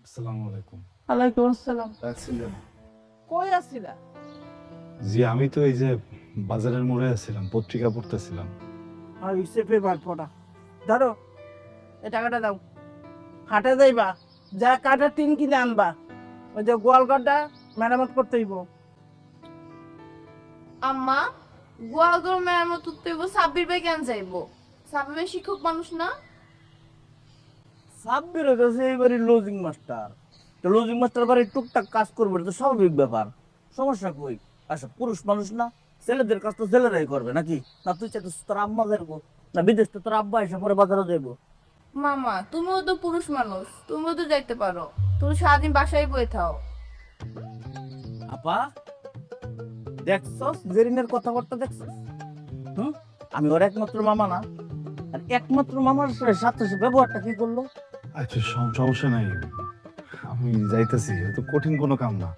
আসসালামু আলাইকুম। ওয়ালাইকুম আসসালাম। আছিলেন? কই আছিলা? জি আমি তো এই যে বাজারের মোড়ে আছিলাম, পত্রিকা পড়তেছিলাম। আর ইসে পেপার পড়া। ধরো এই টাকাটা দাও। হাটে যাইবা, যা কাঠের টিন কিনে আনবা। ওই যে গোয়ালঘরটা মেরামত করতে হইব। আম্মা গোয়ালঘর মেরামত করতে হইব, সাব্বির ভাই কেন যাইবো? সাব্বির ভাই শিক্ষক মানুষ না? সাব্বির হইতেছে এইবারই লজিং মাস্টার। তো লজিং মাস্টার বাড়ি টুকটাক কাজ করবে, এটা তো স্বাভাবিক ব্যাপার। সমস্যা কই? আচ্ছা পুরুষ মানুষ না, ছেলেদের কাজ তো ছেলেরাই করবে নাকি? না তুই চাইছিস তোর আম্মা যাইবো, না বিদেশ তো তোর আব্বা এসে পরে বাজারে যাইবো? মামা তুমিও তো পুরুষ মানুষ, তুমিও তো যাইতে পারো। তুমি সারাদিন বাসায় বয়ে থাও। আপা দেখছস জেরিনের কথাবার্তা দেখছস? হুম, আমি ওর একমাত্র মামা না, আর একমাত্র মামার সাথে সে ব্যবহারটা কি করলো? আচ্ছা সমস্যা নাই, আমি যাইতেছি, তো কঠিন কোনো কাম না।